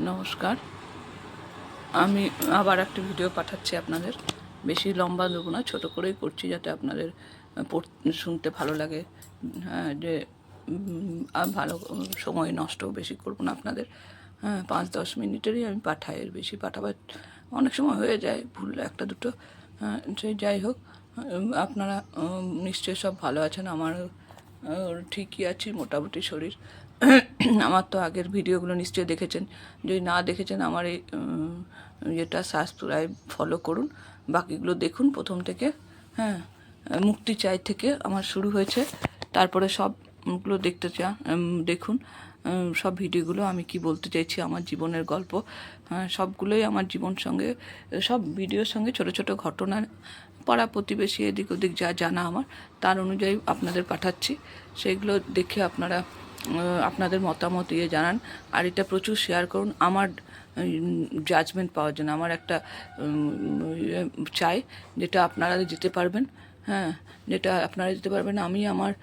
নমস্কার, আমি আবার একটা ভিডিও পাঠাচ্ছি আপনাদের। বেশি লম্বা দেবো না, ছোটো করেই করছি যাতে আপনাদের শুনতে ভালো লাগে। হ্যাঁ, যে আর ভালো সময় নষ্ট বেশি করবো না আপনাদের। হ্যাঁ, 5-10 মিনিটেরই আমি পাঠাই, এর বেশি পাঠাবার অনেক সময় হয়ে যায়, ভুল একটা দুটো। হ্যাঁ, সেই যাই হোক, আপনারা নিশ্চয়ই সব ভালো আছেন। আমার ঠিকই আছি, মোটামুটি শরীর। আমার তো আগের ভিডিওগুলো নিশ্চয়ই দেখেছেন। যদি না দেখেছেন আমার এই যেটা সাবস্ক্রাইব ফলো করুন, বাকিগুলো দেখুন প্রথম থেকে। হ্যাঁ, মুক্তি চাই থেকে আমার শুরু হয়েছে, তারপরে সবগুলো দেখুন। সব ভিডিওগুলো আমি কি বলতে চাইছি, আমার জীবনের গল্প। সবগুলোই আমার জীবন সঙ্গে, সব ভিডিওর সঙ্গে ছোট ছোট ঘটনা, পাড়া প্রতিবেশী এদিক ওদিক যা জানা আমার, তার অনুযায়ী আপনাদের পাঠাচ্ছি। সেইগুলো দেখে আপনারা আপনাদের মতামত জানান। আর এটা প্রচুর শেয়ার করুন আমার জাজমেন্ট পাওয়ার জন্য। আমার একটা চাই যেটা আপনারা যেতে পারবেন। হ্যাঁ, যেটা আপনারা যেতে পারবেন। আমি আমার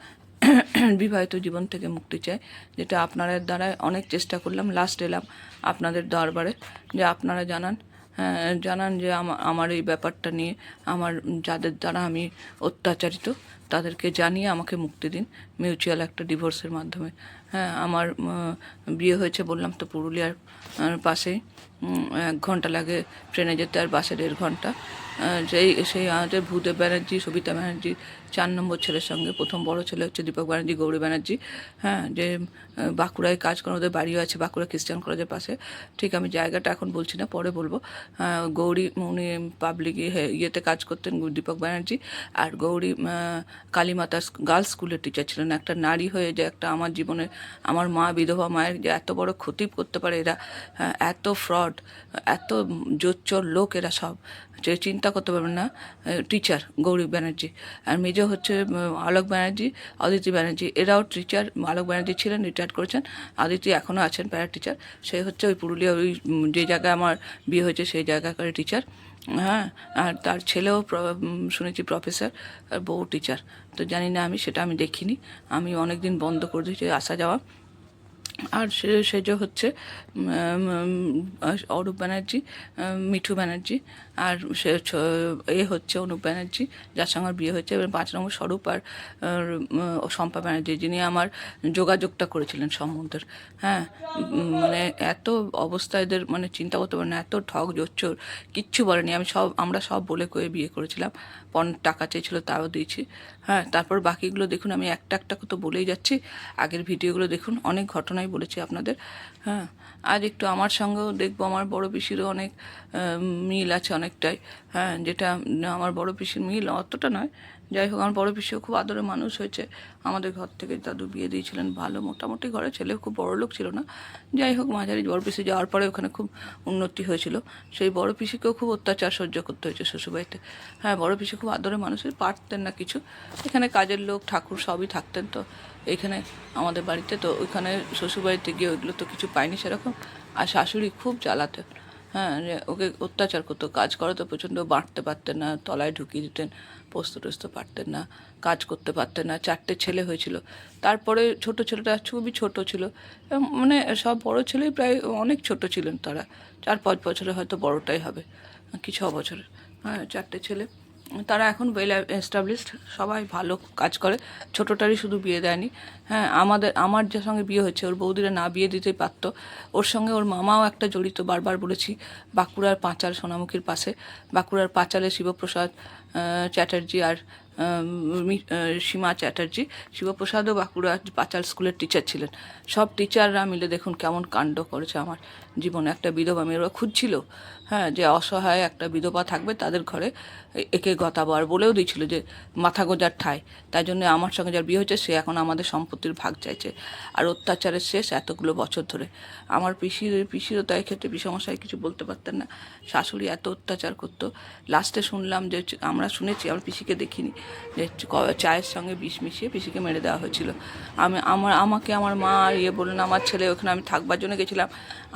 বিবাহিত জীবন থেকে মুক্তি চাই, যেটা আপনাদের দ্বারা অনেক চেষ্টা করলাম, লাস্ট এলাম আপনাদের দরবারে যে আপনারা জানান। হ্যাঁ, জানান যে আমার এই ব্যাপারটা নিয়ে, আমার যাদের দ্বারা আমি অত্যাচারিত তাদেরকে জানিয়ে আমাকে মুক্তি দিন, মিউচুয়াল একটা ডিভোর্সের মাধ্যমে। হ্যাঁ, আমার বিয়ে হয়েছে বললাম তো পুরুলিয়ার পাশেই। 1 ঘন্টা লাগে ট্রেনে যেতে, আর বাসে 1.5 ঘন্টা। সেই আমাদের ভূদেব ব্যানার্জি, সবিতা ব্যানার্জি 4 নম্বর ছেলের সঙ্গে। প্রথম বড় ছেলে হচ্ছে দীপক ব্যানার্জি, গৌরী ব্যানার্জি। হ্যাঁ, যে বাঁকুড়ায় কাজ করেন, ওদের বাড়িও আছে বাঁকুড়া খ্রিস্টান কলেজের পাশে। ঠিক আমি জায়গাটা এখন বলছি না, পরে বলবো। গৌরী উনি পাবলিক ইয়েতে কাজ করতেন, দীপক ব্যানার্জি। আর গৌরী কালীমাতা গার্লস স্কুলের টিচার ছিলেন। একটা নারী হয়ে যে একটা আমার জীবনে, আমার মা বিধবা মায়ের যে এত বড় ক্ষতি করতে পারে এরা, এত ফ্রড, এত জোচ্চোর লোক এরা সব, যে চিন্তা করতে পারবেন না। টিচার গৌরী ব্যানার্জি, আর মেজো হচ্ছে আলোক ব্যানার্জি, অদিতি ব্যানার্জি। এরাও টিচার। আলোক ব্যানার্জি ছিলেন, রিটায়ার্ড করেছেন। অদিতি এখনও আছেন প্যারা টিচার। সে হচ্ছে ওই পুরুলিয়া, ওই যে জায়গায় আমার বিয়ে হয়েছে সেই জায়গাকার টিচার। হ্যাঁ, আর তার ছেলেও শুনেছি প্রফেসর, আর বউ টিচার। তো জানি না, আমি সেটা আমি দেখিনি। আমি অনেক দিন বন্ধ করে দিয়েছি আসা যাওয়া। আর সেজো হচ্ছে অরূপ ব্যানার্জি, মিঠু ব্যানার্জি। আর সে হচ্ছে অনুপ ব্যানার্জি, যার সঙ্গে আমার বিয়ে হয়েছে। এবার 5 নম্বর স্বরূপ আর শম্পা ব্যানার্জি, যিনি আমার যোগাযোগটা করেছিলেন সম্বন্ধের। হ্যাঁ, মানে এত অবস্থা এদের, মানে চিন্তা করতে পারেন না, এত ঠক জোচ্চোর, কিচ্ছু বলেনি। আমরা সব বলে কয়ে বিয়ে করেছিলাম। টাকা চেয়েছিল, তাও দিয়েছি। হ্যাঁ, তারপর বাকিগুলো দেখুন, আমি একটা একটা তো বলেই যাচ্ছি। আগের ভিডিওগুলো দেখুন, অনেক ঘটনাই বলেছি আপনাদের। হ্যাঁ, আজ একটু আমার সঙ্গেও দেখবো, আমার বড় পিসিরও অনেক মিল আছে অনেকটাই। হ্যাঁ, যেটা আমার বড় পিসির মিল অতটা নয়, যাই হোক আমার বড় পিসিও খুব আদরের মানুষ হয়েছে। আমাদের ঘর থেকে দাদু বিয়ে দিয়েছিলেন, ভালো মোটামুটি ঘরে, ছেলে খুব বড় লোক ছিল না। যাই হোক, মাঝারি। বড় পিসি যাওয়ার পরে ওখানে খুব উন্নতি হয়েছিল। সেই বড় পিসিকেও খুব অত্যাচার সহ্য করতে হয়েছে শ্বশুরবাড়িতে। হ্যাঁ, বড় পিসি খুব আদরের মানুষের, পারতেন না কিছু। এখানে কাজের লোক ঠাকুর সবই থাকতেন, তো এখানে আমাদের বাড়িতে, তো ওইখানে শ্বশুরবাড়িতে গিয়ে ওইগুলো তো কিছু পাইনি সেরকম। আর শাশুড়ি খুব জ্বালাতেন। হ্যাঁ, ওকে অত্যাচার করতো, কাজ করে তো প্রচণ্ড, বাঁটতে পারতেন না, তলায় ঢুকিয়ে দিতেন, পোস্ত টোস্ত পারতেন না, কাজ করতে পারতেন না। 4টে ছেলে হয়েছিল। তারপরে ছোট ছেলেটা খুবই ছোট ছিল, মানে সব বড় ছেলেই প্রায় অনেক ছোট ছিলেন তারা। 4-5 বছরের হয়তো বড়টাই হবে, কি 6 বছরের। হ্যাঁ, 4টে ছেলে, তারা এখন ওয়েল এস্টাবলিশড, সবাই ভালো কাজ করে। ছোটোটারই শুধু বিয়ে দেয়নি। হ্যাঁ, আমার যার সঙ্গে বিয়ে হয়েছে, ওর বৌদিরা না বিয়ে দিতেই পারতো। ওর সঙ্গে ওর মামাও একটা জড়িত, বারবার বলেছি। বাঁকুড়ার পাঁচাল, সোনামুখীর পাশে বাঁকুড়ার পাঁচালে শিবপ্রসাদ চ্যাটার্জি আর সীমা চ্যাটার্জি। শিবপ্রসাদও বাঁকুড়া পাঁচাল স্কুলের টিচার ছিলেন। সব টিচাররা মিলে দেখুন কেমন কাণ্ড করেছে আমার জীবনে। একটা বিধবা মেয়েরা খুঁজছিল, হ্যাঁ, যে অসহায় একটা বিধবা থাকবে তাদের ঘরে, একে গতাবো। আর বলেও দিয়েছিল যে মাথা গোজার ঠাঁই। তাই জন্য আমার সঙ্গে যার বিয়ে হয়েছে সে এখন আমাদের সম্পত্তির ভাগ চাইছে। আর অত্যাচারের শেষ এতগুলো বছর ধরে। আমার পিসিরও তাই ক্ষেত্রে পিসমশাই কিছু বলতে পারতেন না। শাশুড়ি এত অত্যাচার করতো। লাস্টে শুনলাম যে, আমরা শুনেছি, আমার পিসিকে দেখিনি, যে চায়ের সঙ্গে বিষ মিশিয়ে পিসিকে মেরে দেওয়া হয়েছিল। আমাকে আমার মা বললেন, আমার ছেলে ওখানে আমি থাকবার জন্য গেছিলাম,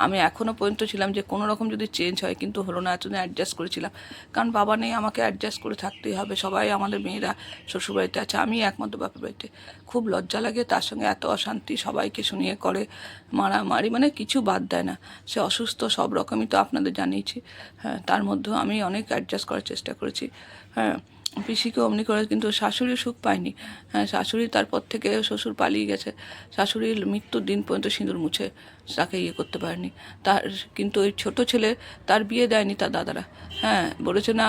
আমি এখনও পর্যন্ত ছিলাম যে কোনো রকম যদি চেঞ্জ হয়, কিন্তু হলো না, এতদিন অ্যাডজাস্ট করেছিলাম, কারণ বাবা নেই, আমাকে অ্যাডজাস্ট করে থাকতেই হবে। সবাই আমাদের মেয়েরা শ্বশুরবাড়িতে আছে, আমি একমাত্র বাপের বাড়িতে। খুব লজ্জা লাগে, তার সঙ্গে এত অশান্তি, সবাইকে শুনিয়ে করে, মারামারি, মানে কিছু বাদ দেয় না। সে অসুস্থ, সব রকমই তো আপনাদের জানিয়েছি। হ্যাঁ, তার মধ্যেও আমি অনেক অ্যাডজাস্ট করার চেষ্টা করেছি। হ্যাঁ, পিসিকে অমনি করে, কিন্তু শাশুড়ি সুখ পায়নি। হ্যাঁ, শাশুড়ি তারপর থেকে শ্বশুর পালিয়ে গেছে, শাশুড়ির মৃত্যুর দিন পর্যন্ত সিঁদুর মুছে তাকে করতে পারেনি। তার কিন্তু ওই ছোটো ছেলে, তার বিয়ে দেয়নি তার দাদারা। হ্যাঁ, বলেছে না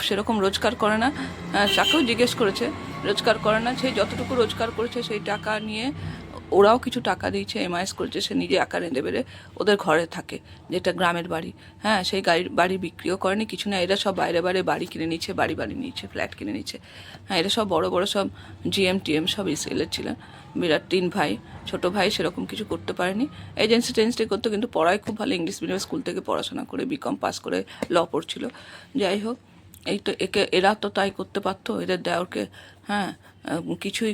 সেরকম রোজগার করে না। হ্যাঁ, তাকেও জিজ্ঞেস করেছে, রোজগার করে না। সেই যতটুকু রোজগার করেছে সেই টাকা নিয়ে ওরাও কিছু টাকা দিয়েছে, এমআইএস করেছে, সে নিজে একা রেঁধে বেড়ে ওদের ঘরে থাকে, যেটা গ্রামের বাড়ি। হ্যাঁ, সেই বাড়ি বিক্রিও করেনি, কিছু না। এরা সব বাইরে বাইরে বাড়ি কিনে নিচ্ছে, বাড়ি নিচ্ছে, ফ্ল্যাট কিনে নিচ্ছে। হ্যাঁ, এরা সব বড় বড় সব টিএম সব ইসেলের ছিলেন, বিরাট 3 ভাই। ছোটো ভাই সেরকম কিছু করতে পারেনি, এজেন্সি টেন্সি করতো, কিন্তু পড়ায় খুব ভালো, ইংলিশ মিডিয়াম স্কুল থেকে পড়াশোনা করে বিকম পাস করে ল পড়ছিল। যাই হোক, এই তো এরা তো তাই করতে পারতো এদের দেওরকে। হ্যাঁ, কিছুই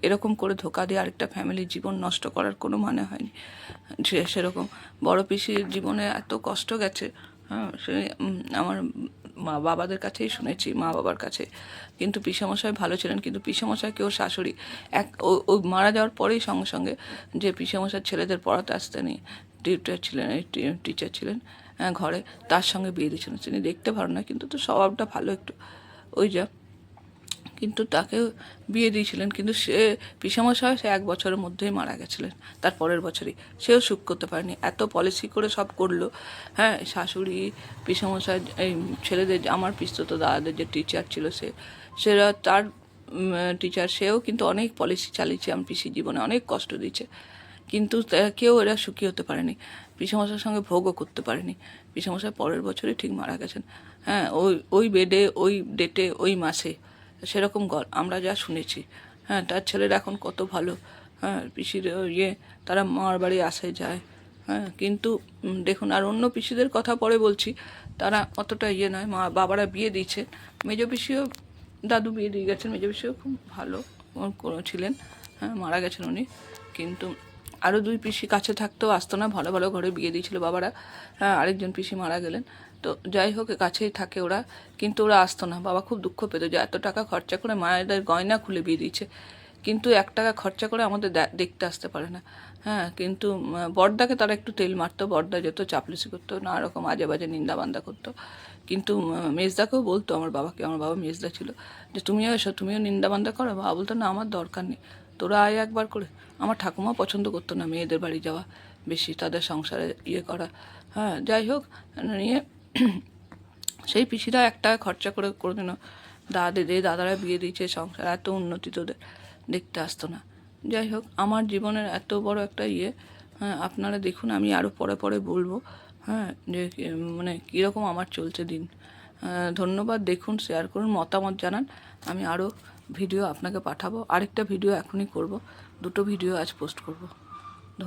এরকম করে ধোকা দিয়ে আরেকটা ফ্যামিলির জীবন নষ্ট করার কোনো মানে হয়নি। সেরকম বড় পিসির জীবনে এত কষ্ট গেছে। হ্যাঁ, সে আমার বাবাদের কাছেই শুনেছি, মা বাবার কাছে। কিন্তু পিসেমশাই ভালো ছিলেন, কিন্তু পিসেমশাইকে ওর শাশুড়ি ও মারা যাওয়ার পরেই সঙ্গে সঙ্গে যে পিসেমশাইয়ের ছেলেদের পড়াতে আসতে নেই, টিচার ছিলেন ঘরে, তার সঙ্গে বিয়ে দিয়েছিলেন। তিনি দেখতে ভালো না, কিন্তু তো স্বভাবটা ভালো একটু, ওই যা। কিন্তু তাকেও বিয়ে দিয়েছিলেন, কিন্তু সে পিসেমশাই সে 1 বছরের মধ্যেই মারা গেছিলেন, তার পরের বছরই। সেও সুখ করতে পারেনি, এত পলিসি করে সব করলো। হ্যাঁ, শাশুড়ি, পিসেমশাই, এই ছেলেদের, আমার পিস্তত দাদাদের যে টিচার ছিল, সেরা তার টিচার, সেও কিন্তু অনেক পলিসি চালিয়েছে, আমার পিসির জীবনে অনেক কষ্ট দিয়েছে, কিন্তু কেউ এরা সুখী হতে পারেনি, পিসেমশাইয়ের সঙ্গে ভোগও করতে পারেনি। পিসেমশাই পরের বছরই ঠিক মারা গেছেন। হ্যাঁ, ওই বেডে, ওই ডেটে, ওই মাসে, সেরকম আমরা যা শুনেছি। হ্যাঁ, তার ছেলেরা এখন কত ভালো। হ্যাঁ, পিসির তারা মামার বাড়ি আসে যায়। হ্যাঁ, কিন্তু দেখুন, আর অন্য পিসিদের কথা পরে বলছি, তারা অতটা নয়। বাবারা বিয়ে দিয়েছে, মেজো পিসিও, দাদু বিয়ে দিয়ে গেছেন, মেজো পিসিও খুব ভালো ছিলেন। হ্যাঁ, মারা গেছেন উনি, কিন্তু আরও 2 পিসি কাছে থাকতেও আসতো না, ভালো ভালো ঘরে বিয়ে দিয়েছিল বাবারা। হ্যাঁ, আরেকজন পিসি মারা গেলেন, তো যাই হোক কাছেই থাকে ওরা, কিন্তু ওরা আসতো না। বাবা খুব দুঃখ পেত যে এত টাকা খরচা করে মায়েদের গয়না খুলে বিয়ে দিয়েছে, কিন্তু 1 টাকা খরচা করে আমাদের দেখতে আসতে পারে না। হ্যাঁ, কিন্তু বড়দাকে তারা একটু তেল মারতো, বড়দা যেত, চাপলুসি করতো, নানা রকম আজে বাজে নিন্দাবান্দা করতো। কিন্তু মেজদাকেও বলতো আমার বাবাকে, আমার বাবা মেজদা ছিল, যে তুমিও এসো, তুমিও নিন্দাবান্দা করো। বাবা বলতো, না, আমার দরকার নেই, তোরা আয় একবার করে। আমার ঠাকুমা পছন্দ করতো না মেয়েদের বাড়ি যাওয়া বেশি, তাদের সংসারে করা। হ্যাঁ, যাই হোক, নিয়ে সেই পিসিরা 1 টাকা খরচা করে কোনোদিনও দাদারা বিয়ে দিয়েছে, সংসার এত উন্নতি তোদের দেখতে আসতো না। যাই হোক, আমার জীবনের এত বড় একটা হ্যাঁ, আপনারা দেখুন, আমি আরও পরে পরে বলবো। হ্যাঁ, যে মানে কীরকম আমার চলছে দিন। ধন্যবাদ, দেখুন, শেয়ার করুন, মতামত জানান। আমি আরও ভিডিও আপনাকে পাঠাবো, আরেকটা ভিডিও এখনই করব, 2টো ভিডিও আজ পোস্ট করব।